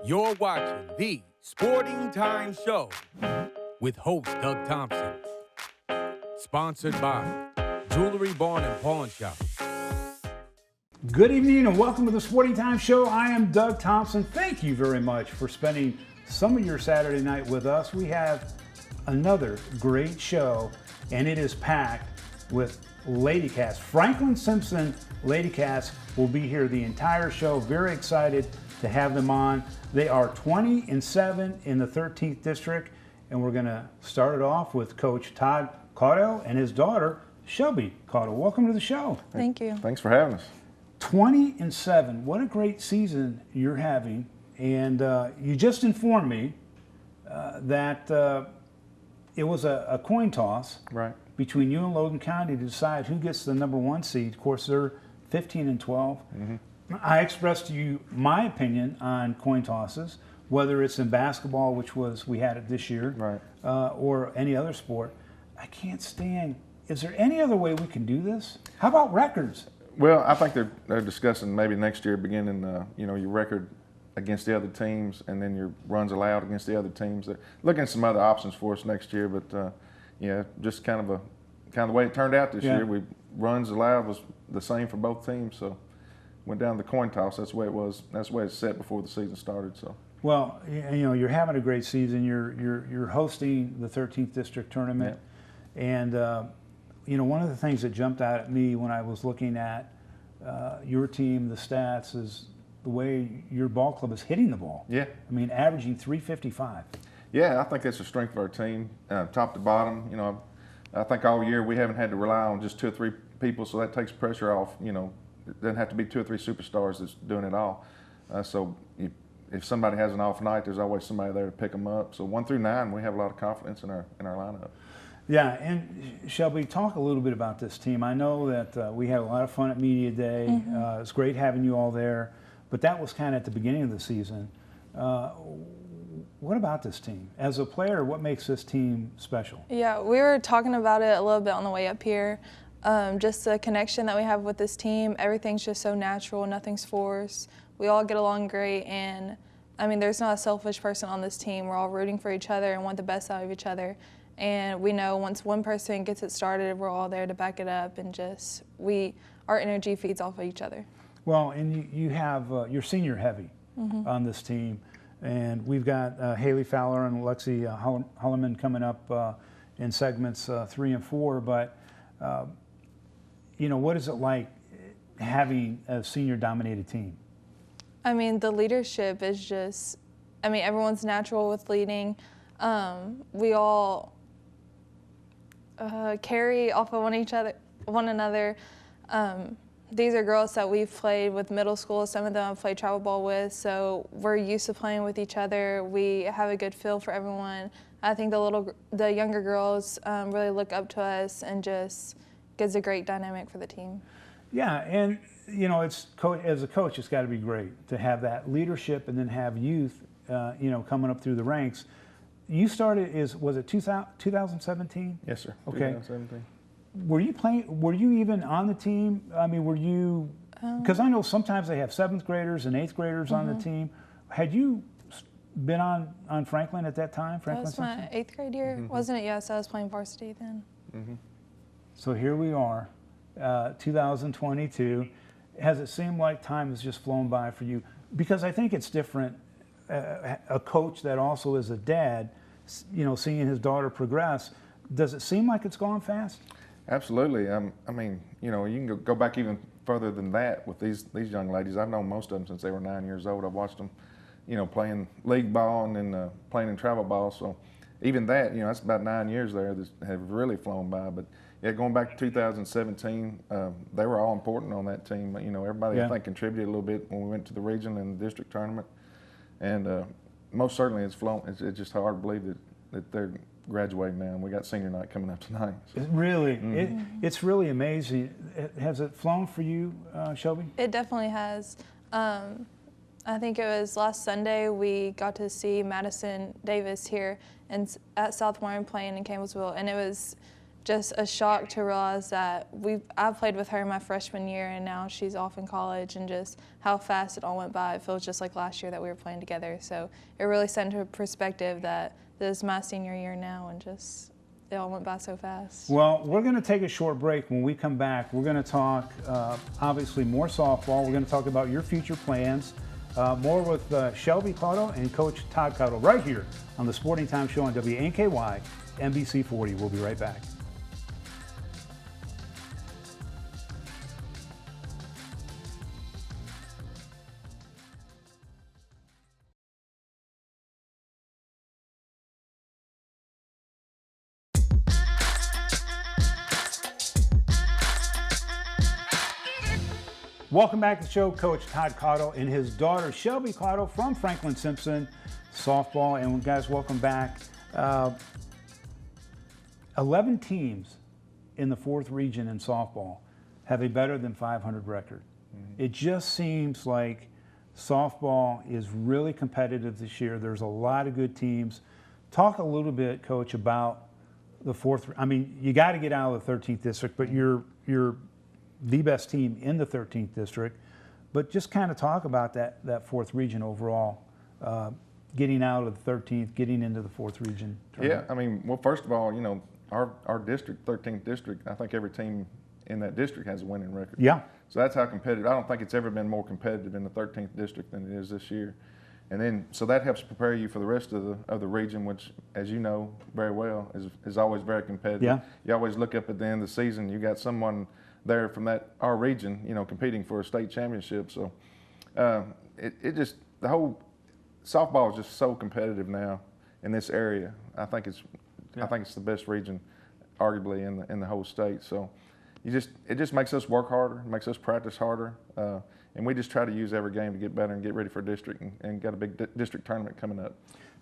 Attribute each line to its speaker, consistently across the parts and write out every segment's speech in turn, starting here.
Speaker 1: You're watching the Sporting Time Show with host Doug Thompson. Sponsored by Jewelry Barn and Pawn Shop.
Speaker 2: Good evening and welcome to the Sporting Time Show. I am Doug Thompson. Thank you very much for spending some of your Saturday night with us. We have another great show and it is packed with Lady Cats. Franklin Simpson Lady Cats will be here the entire show. Very excited to have them on. They are 20-7 in the 13th district, and we're going to start it off with Coach Todd Cardo and his daughter Shelby Cardo. Welcome to the show.
Speaker 3: Thank you.
Speaker 4: Thanks for having us.
Speaker 2: 20-7. What a great season you're having, and you just informed me that it was a coin toss between you and Logan County to decide who gets the number one seed. Of course, they're 15-12. Mm-hmm. I expressed to you my opinion on coin tosses, whether it's in basketball, which was we had it this year, or any other sport. I can't stand. Is there any other way we can do this? How about records?
Speaker 4: Well, I think they're discussing maybe next year beginning, your record against the other teams, and then your runs allowed against the other teams. They're looking at some other options for us next year, but just kind of the way it turned out this year. We runs allowed was the same for both teams, so went down to the coin toss. That's the way it was. That's the way it's set before the season started. So.
Speaker 2: Well, you're having a great season. You're hosting the 13th district tournament, and one of the things that jumped out at me when I was looking at your team, the stats, is the way your ball club is hitting the ball.
Speaker 4: Yeah.
Speaker 2: I mean, averaging 355.
Speaker 4: Yeah, I think that's the strength of our team, top to bottom. I think all year we haven't had to rely on just two or three people, so that takes pressure off. It doesn't have to be two or three superstars that's doing it all. If somebody has an off night, there's always somebody there to pick them up. So 1 through 9, we have a lot of confidence in our lineup.
Speaker 2: Yeah, and Shelby, talk a little bit about this team. I know that we had a lot of fun at Media Day. Mm-hmm. It's great having you all there, but that was kind of at the beginning of the season. What about this team? As a player, what makes this team special?
Speaker 3: Yeah, we were talking about it a little bit on the way up here. Just the connection that we have with this team, everything's just so natural, nothing's forced. We all get along great, and there's not a selfish person on this team. We're all rooting for each other and want the best out of each other. And we know once one person gets it started, we're all there to back it up, and our energy feeds off of each other. Well,
Speaker 2: and you have you're senior heavy on this team, and we've got Haley Fowler and Lexi Holloman coming up in segments 3 and 4, but what is it like having a senior-dominated team?
Speaker 3: The leadership is just, everyone's natural with leading. We all carry off of one another. These are girls that we've played with middle school. Some of them I've played travel ball with, so we're used to playing with each other. We have a good feel for everyone. I think the younger girls really look up to us and just gives a great dynamic for the team.
Speaker 2: Yeah, and as a coach, it's got to be great to have that leadership and then have youth, coming up through the ranks. You started was it 2017?
Speaker 4: Yes, sir.
Speaker 2: Okay.
Speaker 4: 2017.
Speaker 2: Were you playing? Were you even on the team? Were you? Because I know sometimes they have 7th graders and 8th graders on the team. Had you been on Franklin at that time?
Speaker 3: That was my 8th grade year, wasn't it? Yes, I was playing varsity then.
Speaker 4: Mm-hmm.
Speaker 2: So here we are, 2022. Has it seemed like time has just flown by for you? Because I think it's different. A coach that also is a dad, seeing his daughter progress. Does it seem like it's gone fast?
Speaker 4: Absolutely. You can go back even further than that with these young ladies. I've known most of them since they were 9 years old. I've watched them, playing league ball and then playing in travel ball. So even that, that's about 9 years there that have really flown by. But going back to 2017, they were all important on that team. Everybody I think contributed a little bit when we went to the region and the district tournament. And most certainly it's flown. It's just hard to believe that they're graduating now. And we got senior night coming up tonight. So.
Speaker 2: Really, it's really amazing. Has it flown for you, Shelby?
Speaker 3: It definitely has. I think it was last Sunday we got to see Madison Davis here at South Warren playing in Campbellsville, and it was just a shock to realize that I played with her my freshman year, and now she's off in college, and just how fast it all went by. It feels just like last year that we were playing together. So it really set into perspective that this is my senior year now, and just it all went by so fast.
Speaker 2: Well, we're going to take a short break. When we come back, we're going to talk, obviously, more softball. We're going to talk about your future plans, more with Shelby Cardo and Coach Todd Cardo right here on the Sporting Time Show on WNKY, NBC 40. We'll be right back. Welcome back to the show. Coach Todd Cardo and his daughter Shelby Cardo from Franklin Simpson softball. And guys, welcome back. 11 teams in the 4th region in softball have a better than 500 record. It just seems like softball is really competitive this year. There's a lot of good teams. Talk a little bit, Coach, about the 4th. I mean, you got to get out of the 13th district, but you're the best team in the 13th district. But just kind of talk about that 4th region overall, getting out of the 13th, getting into the 4th region tournament.
Speaker 4: Yeah, I mean, well, first of all, you know, our district, 13th district, I think every team in that district has a winning record.
Speaker 2: Yeah.
Speaker 4: So that's how competitive. I don't think it's ever been more competitive in the 13th district than it is this year. And then, so that helps prepare you for the rest of the region, which, as you know very well, is always very competitive.
Speaker 2: Yeah.
Speaker 4: You always look up at the end of the season, you got someone there from our region, you know, competing for a state championship. So the whole softball is just so competitive now in this area. I think it's the best region, arguably in the whole state. So it just makes us work harder, makes us practice harder, and we just try to use every game to get better and get ready for district and got a big district tournament coming up.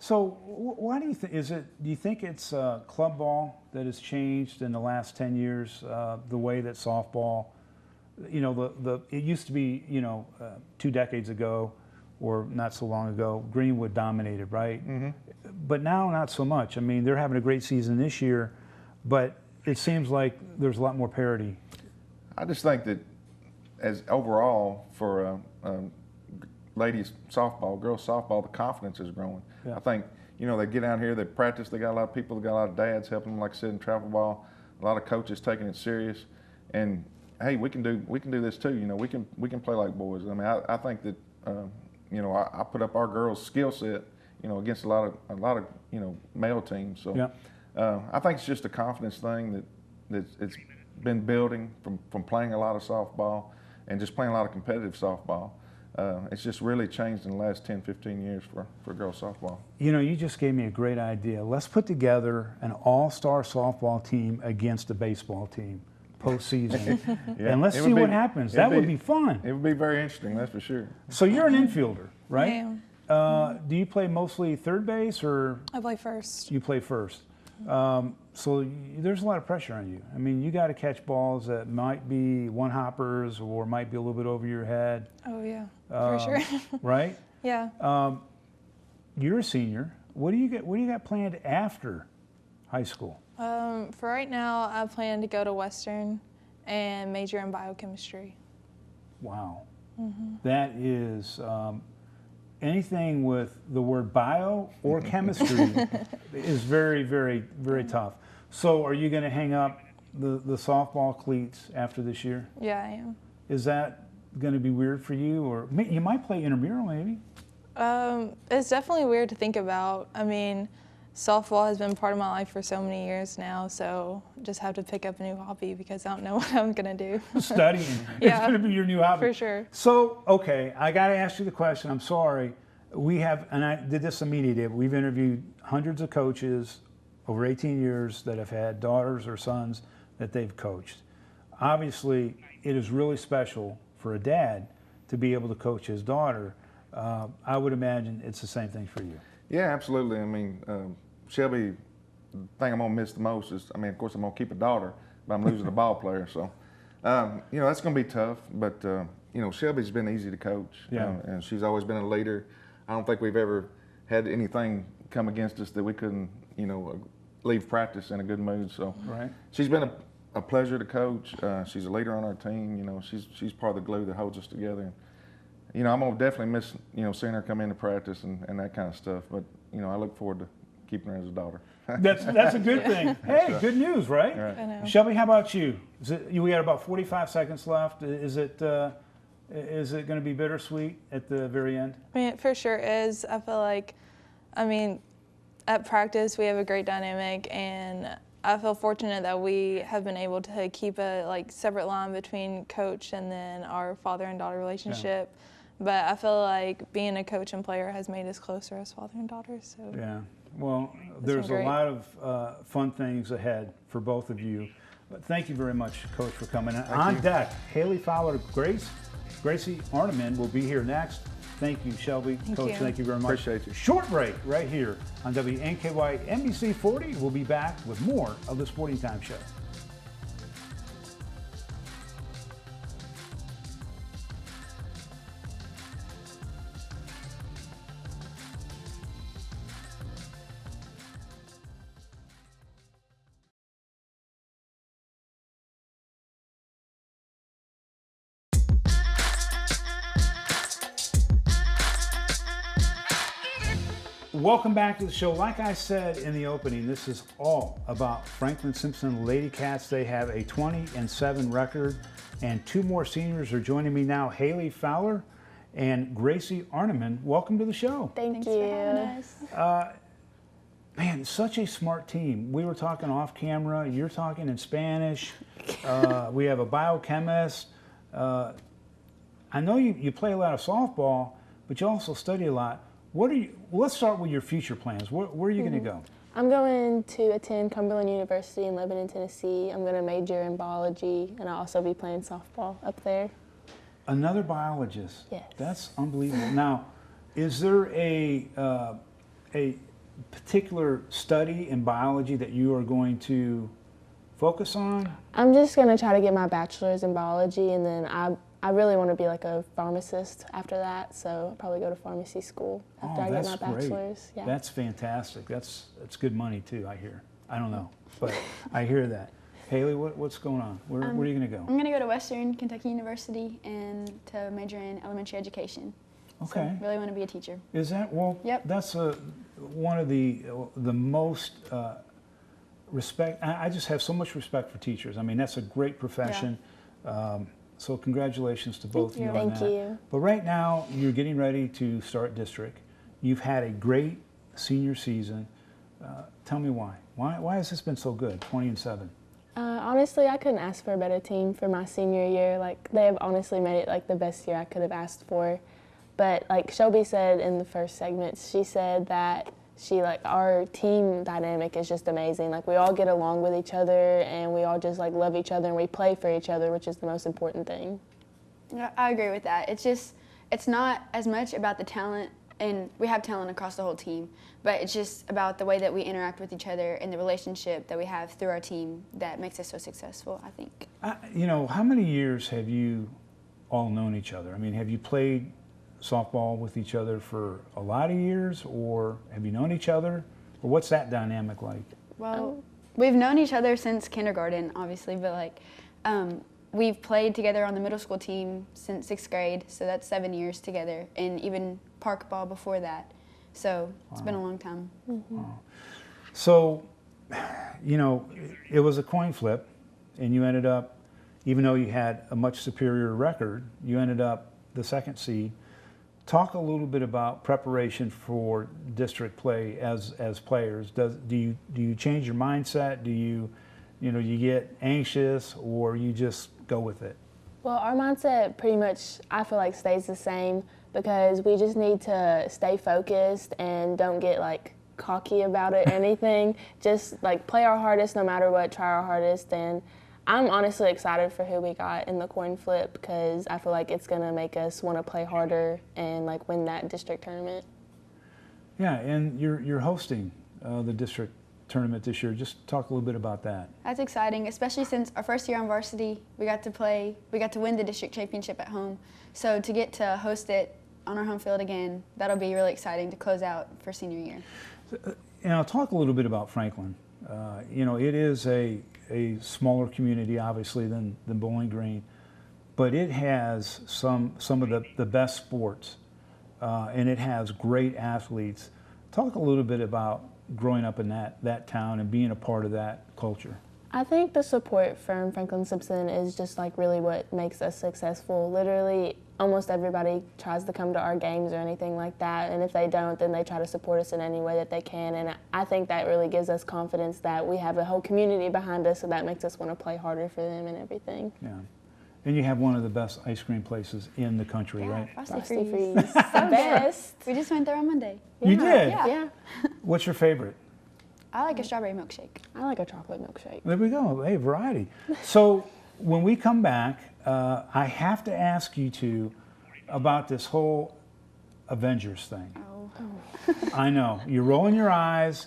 Speaker 2: So why do you think, do you think it's club ball that has changed in the last 10 years, the way that softball, you know, it used to be, you know, 2 decades ago or not so long ago, Greenwood dominated, right? Mm-hmm. But now not so much. I mean, they're having a great season this year, but it seems like there's a lot more parity. I
Speaker 4: just think that as overall for ladies softball, girls softball, the confidence is growing. Yeah. I think, you know, they get out here, they practice, they got a lot of people, they got a lot of dads helping them, like I said, in travel ball, a lot of coaches taking it serious. And hey, we can do this too. You know, we can play like boys. I mean, I think that you know, I put up our girls' skill set, you know, against a lot of you know, male teams. So yeah. I think it's just a confidence thing that it's been building from playing a lot of softball and just playing a lot of competitive softball. It's just really changed in the last 10, 15 years for girls softball. You know,
Speaker 2: you just gave me a great idea. Let's put together an all-star softball team against a baseball team postseason. Yeah. And let's see what happens. That would be fun.
Speaker 4: It would be very interesting, that's for sure.
Speaker 2: So you're an infielder, right?
Speaker 3: I am.
Speaker 2: Do you play mostly third base or?
Speaker 3: I play first.
Speaker 2: You play first. So there's a lot of pressure on you. I mean, you got to catch balls that might be one-hoppers or might be a little bit over your head.
Speaker 3: Oh, yeah, for sure.
Speaker 2: Right?
Speaker 3: Yeah.
Speaker 2: You're a senior. What do you got planned after high school?
Speaker 3: For right now, I plan to go to Western and major in biochemistry.
Speaker 2: Wow. Mm-hmm. That is anything with the word bio or chemistry is very, very, very tough. So are you going to hang up the softball cleats after this year?
Speaker 3: Yeah, I am.
Speaker 2: Is that going to be weird for you? Or you might play intramural maybe?
Speaker 3: It's definitely weird to think about. I mean, softball has been part of my life for so many years now, so just have to pick up a new hobby because I don't know what I'm going to do.
Speaker 2: Studying.
Speaker 3: Yeah,
Speaker 2: it's going to be your new hobby.
Speaker 3: For sure.
Speaker 2: So, okay, I got to ask you the question. I'm sorry. We have, and I did this immediately, we've interviewed hundreds of coaches over 18 years that have had daughters or sons that they've coached. Obviously, it is really special for a dad to be able to coach his daughter. I would imagine it's the same thing for you.
Speaker 4: Yeah, absolutely. I mean, Shelby, the thing I'm going to miss the most is, I mean, of course, I'm going to keep a daughter, but I'm losing a ball player. So, you know, that's going to be tough. But, you know, Shelby's been easy to coach.
Speaker 2: Yeah.
Speaker 4: And she's always been a leader. I don't think we've ever had anything come against us that we couldn't, you know, leave practice in a good mood. So
Speaker 2: Right.
Speaker 4: she's been a pleasure to coach. She's a leader on our team. You know, she's part of the glue that holds us together. And, you know, I'm gonna definitely miss, you know, seeing her come into practice and that kind of stuff. But, you know, I look forward to keeping her as a daughter.
Speaker 2: That's a good thing. Hey, good news, right?
Speaker 4: Right.
Speaker 3: I know.
Speaker 2: Shelby, how about you? We got about 45 seconds left. Is it going to be bittersweet at the very end?
Speaker 3: I mean, it for sure is. I feel like, I mean, at practice we have a great dynamic, and I feel fortunate that we have been able to keep a separate line between coach and then our father and daughter relationship. But I feel like being a coach and player has made us closer as father and daughter. So
Speaker 2: Yeah. Well,
Speaker 3: been
Speaker 2: there's a
Speaker 3: great.
Speaker 2: lot of fun things ahead for both of you. But thank you very much, Coach, for coming. On deck, Haley Fowler, Gracie Arneman will be here next. Thank you, Shelby. Coach,
Speaker 3: you.
Speaker 2: thank you very much.
Speaker 4: Appreciate you.
Speaker 2: Short break right here on WNKY NBC 40. We'll be back with more of the Sporting Time Show. Welcome back to the show. Like I said in the opening, this is all about Franklin Simpson Lady Cats. They have a 20-7 record, and two more seniors are joining me now, Haley Fowler and Gracie Arneman. Welcome to the show.
Speaker 5: Thanks
Speaker 6: you.
Speaker 5: for having us.
Speaker 2: Man, such a smart team. We were talking off camera. You're talking in Spanish. We have a biochemist. I know you play a lot of softball, but you also study a lot. Let's start with your future plans. Where are you going to go?
Speaker 5: I'm going to attend Cumberland University in Lebanon, Tennessee. I'm going to major in biology, and I'll also be playing softball up there.
Speaker 2: Another biologist.
Speaker 5: Yes.
Speaker 2: That's unbelievable. Now, is there a particular study in biology that you are going to focus on?
Speaker 5: I'm just going to try to get my bachelor's in biology, and then I really want to be like a pharmacist after that, so I'll probably go to pharmacy school after I get my bachelor's.
Speaker 2: Great. That's fantastic. That's good money too, I hear. I don't know, but I hear that. Haley, what's going on? Where are you going to go?
Speaker 6: I'm going to go to Western Kentucky University and to major in elementary education.
Speaker 2: Okay.
Speaker 6: So really want to be a teacher.
Speaker 2: Is that, well,
Speaker 6: Yep.
Speaker 2: that's one of the most respect, I just have so much respect for teachers. I mean, that's a great profession. So congratulations to both of you on that.
Speaker 5: Thank you.
Speaker 2: But right now, you're getting ready to start district. You've had a great senior season. Tell me why. Why has this been so good, 20-7?
Speaker 5: Honestly, I couldn't ask for a better team for my senior year. Like, they have honestly made it like the best year I could have asked for. But like Shelby said in the first segment, she said that our team dynamic is just amazing. Like, we all get along with each other, and we all just like love each other, and we play for each other, which is the most important thing.
Speaker 6: Yeah, I agree with that. It's not as much about the talent, and we have talent across the whole team, but it's just about the way that we interact with each other and the relationship that we have through our team that makes us so successful, I think.
Speaker 2: How many years have you all known each other? I mean, have you played softball with each other for a lot of years, or have you known each other, or what's that dynamic like?
Speaker 6: Well, we've known each other since kindergarten, obviously, but we've played together on the middle school team since 6th grade, so that's 7 years together, and even park ball before that. So it's been a long time.
Speaker 2: Wow. So, it was a coin flip, and you ended up, even though you had a much superior record, you ended up the second seed. Talk a little bit about preparation for district play as players. Do you change your mindset? Do you get anxious, or you just go with it?
Speaker 5: Well, our mindset pretty much, I feel like, stays the same, because we just need to stay focused and don't get like cocky about it or anything. Just like play our hardest no matter what, try our hardest. And I'm honestly excited for who we got in the coin flip, because I feel like it's going to make us want to play harder and like win that district tournament.
Speaker 2: Yeah, and you're hosting the district tournament this year. Just talk a little bit about that.
Speaker 6: That's exciting, especially since our first year on varsity, we got to win the district championship at home. So to get to host it on our home field again, that'll be really exciting to close out for senior year.
Speaker 2: Talk a little bit about Franklin. You know, it is a smaller community, obviously, than Bowling Green, but it has some of the best sports, and it has great athletes. Talk a little bit about growing up in that town and being a part of that culture.
Speaker 5: I think the support from Franklin Simpson is just like really what makes us successful. Literally, almost everybody tries to come to our games or anything like that, and if they don't, then they try to support us in any way that they can, and I think that really gives us confidence that we have a whole community behind us, so that makes us want to play harder for them and everything.
Speaker 2: Yeah. And you have one of the best ice cream places in the country,
Speaker 6: Yeah,
Speaker 2: right?
Speaker 6: Frosty Freeze.
Speaker 5: Freeze. The best.
Speaker 6: We just went there on Monday.
Speaker 2: You did?
Speaker 5: Yeah.
Speaker 2: What's your favorite?
Speaker 6: I like a strawberry milkshake.
Speaker 5: I like a chocolate milkshake.
Speaker 2: There we go. Hey, variety. So when we come back, I have to ask you two about this whole Avengers thing.
Speaker 6: Oh.
Speaker 2: I know. You're rolling your eyes.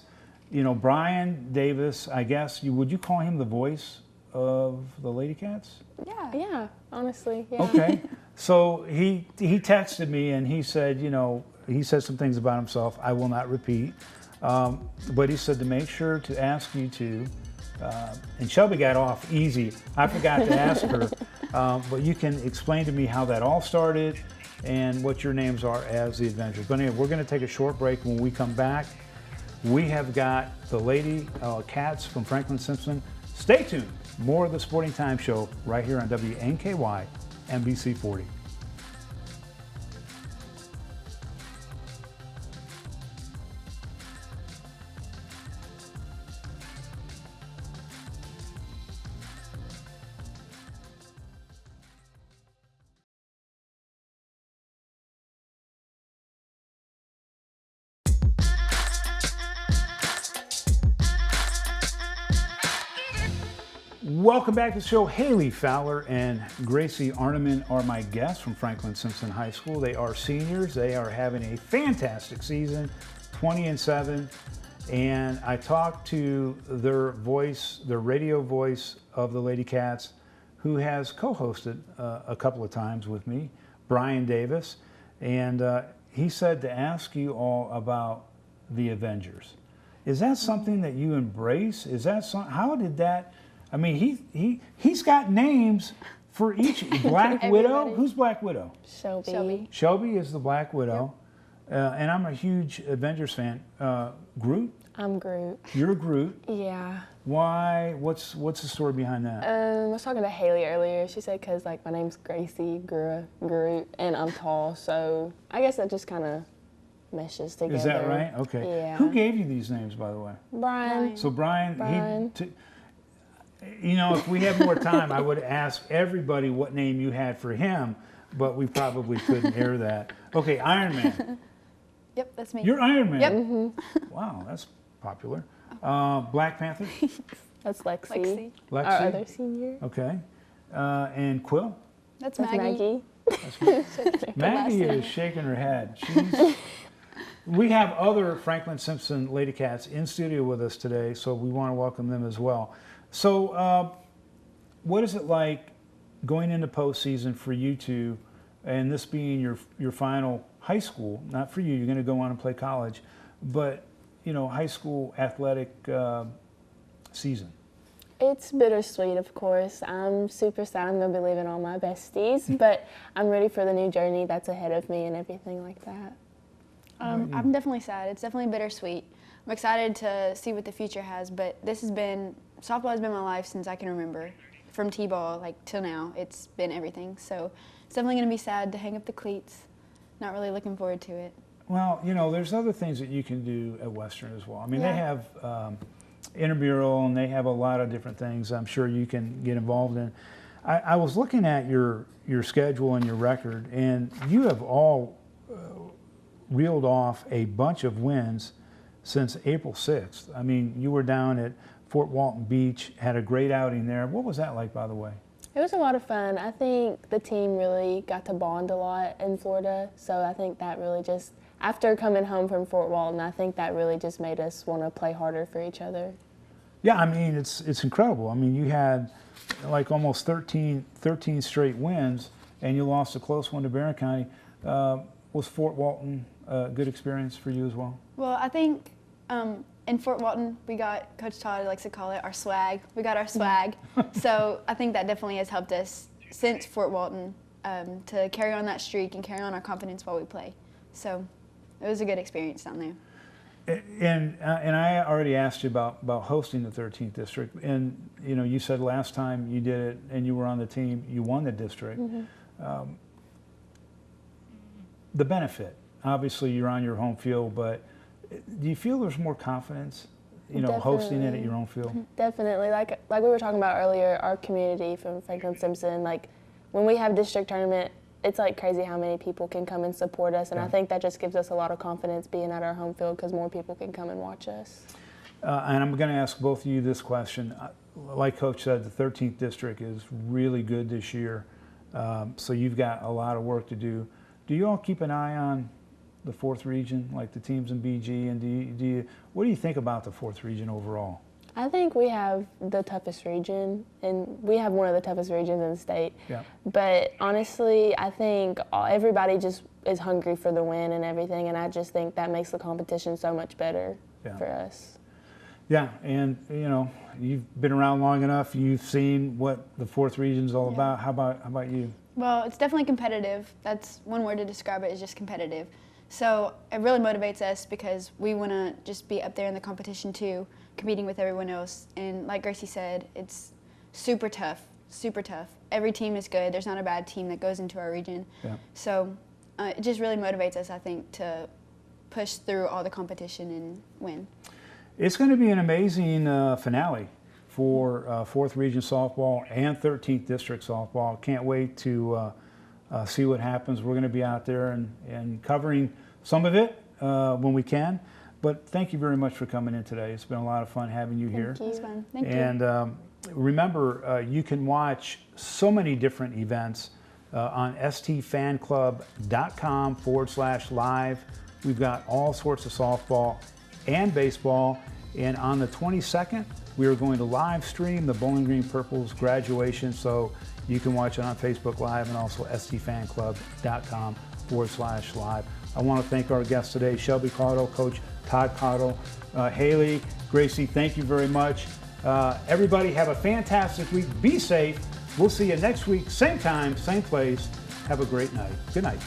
Speaker 2: You know, Brian Davis, I guess, would you call him the voice of the Lady Cats?
Speaker 6: Yeah.
Speaker 5: Yeah, honestly, yeah.
Speaker 2: Okay. So he texted me and he said, you know, he said some things about himself I will not repeat. But he said to make sure to ask you two, and Shelby got off easy. I forgot to ask her, but you can explain to me how that all started and what your names are as the Avengers. But anyway, we're going to take a short break. When we come back, we have got the Lady Cats from Franklin Simpson. Stay tuned. More of the Sporting Time Show right here on WNKY NBC 40. Welcome back to the show. Haley Fowler and Gracie Arneman are my guests from Franklin Simpson High School. They are seniors. They are having a fantastic season, 20-7. And I talked to their voice, their radio voice of the Lady Cats, who has co-hosted a couple of times with me, Brian Davis. And he said to ask you all about the Avengers. Is that something that you embrace? Is that how did that? I mean, he's got names for each. Black Widow. Who's Black Widow?
Speaker 5: Shelby.
Speaker 2: Shelby is the Black Widow, and I'm a huge Avengers fan. Groot.
Speaker 5: I'm Groot.
Speaker 2: You're Groot.
Speaker 5: Yeah.
Speaker 2: Why? What's the story behind that?
Speaker 5: I was talking to Haley earlier. She said because like my name's Gracie Groot, and I'm tall, so I guess that just kind of meshes together.
Speaker 2: Is that right? Okay.
Speaker 5: Yeah.
Speaker 2: Who gave you these names, by the way?
Speaker 5: Brian.
Speaker 2: So Brian.
Speaker 5: Brian.
Speaker 2: You know, if we had more time, I would ask everybody what name you had for him, but we probably couldn't air that. Okay, Iron Man.
Speaker 6: Yep, that's me.
Speaker 2: You're Iron Man.
Speaker 6: Yep.
Speaker 5: Mm-hmm.
Speaker 2: Wow, that's popular. Black Panther.
Speaker 5: That's Lexi.
Speaker 6: Lexi.
Speaker 2: Lexi.
Speaker 5: Our other senior.
Speaker 2: Okay. And Quill.
Speaker 6: That's
Speaker 5: That's
Speaker 6: Maggie.
Speaker 2: Maggie is shaking her head. We have other Franklin Simpson Lady Cats in studio with us today, so we want to welcome them as well. So, what is it like going into postseason for you two, and this being your final high school? Not for you; you're going to go on and play college, but you know, high school athletic season.
Speaker 5: It's bittersweet, of course. I'm super sad I'm going to be leaving all my besties, but I'm ready for the new journey that's ahead of me and everything like that.
Speaker 6: I'm definitely sad. It's definitely bittersweet. I'm excited to see what the future has, but softball has been my life since I can remember. From T-ball, like, till now, it's been everything. So it's definitely going to be sad to hang up the cleats. Not really looking forward to it.
Speaker 2: Well, you know, there's other things that you can do at Western as well. I mean,
Speaker 6: Yeah.
Speaker 2: they have intramural, and they have a lot of different things I'm sure you can get involved in. I was looking at your schedule and your record, and you have all reeled off a bunch of wins since April 6th. I mean, you were down at Fort Walton Beach, had a great outing there. What was that like, by the way?
Speaker 5: It was a lot of fun. I think the team really got to bond a lot in Florida, so I think that really just, after coming home from Fort Walton, I think that really just made us want to play harder for each other.
Speaker 2: Yeah, I mean, it's incredible. I mean, you had like almost 13 straight wins, and you lost a close one to Barron County. Was Fort Walton a good experience for you as well?
Speaker 6: Well, I think In Fort Walton, we got, Coach Todd likes to call it our swag. We got our swag. So I think that definitely has helped us since Fort Walton to carry on that streak and carry on our confidence while we play. So it was a good experience down there.
Speaker 2: And I already asked you about hosting the 13th district, and you said last time you did it and you were on the team, you won the district. The benefit, obviously you're on your home field, but do you feel there's more confidence, hosting it at your own field?
Speaker 5: Definitely. Like we were talking about earlier, our community from Franklin Simpson, like when we have district tournament, it's like crazy how many people can come and support us, and I think that just gives us a lot of confidence being at our home field because more people can come and watch us.
Speaker 2: And I'm going to ask both of you this question. Like Coach said, the 13th district is really good this year, so you've got a lot of work to do. Do you all keep an eye on the 4th region, like the teams in BG, and what do you think about the 4th region overall?
Speaker 5: I think we have the toughest region, and we have one of the toughest regions in the state.
Speaker 2: Yeah.
Speaker 5: But honestly, I think everybody just is hungry for the win and everything, and I just think that makes the competition so much better for us.
Speaker 2: Yeah, and you've been around long enough. You've seen what the 4th region's all about. How about you?
Speaker 6: Well, it's definitely competitive. That's one word to describe it, is just competitive. So it really motivates us because we want to just be up there in the competition too, competing with everyone else. And like Gracie said, it's super tough, super tough. Every team is good. There's not a bad team that goes into our region. Yeah. So it just really motivates us, I think, to push through all the competition and win.
Speaker 2: It's going to be an amazing finale for 4th Region softball and 13th District softball. Can't wait to see what happens. We're going to be out there and covering some of it when we can. But thank you very much for coming in today. It's been a lot of fun having you here.
Speaker 6: Thank you. Fun. Thank you.
Speaker 2: And remember, you can watch so many different events on stfanclub.com/live. We've got all sorts of softball and baseball. And on the 22nd, we are going to live stream the Bowling Green Purples graduation. So you can watch it on Facebook Live and also stfanclub.com/live. I want to thank our guests today, Shelby Cardo, Coach Todd Cardo, Haley, Gracie, thank you very much. Everybody have a fantastic week. Be safe. We'll see you next week, same time, same place. Have a great night. Good night.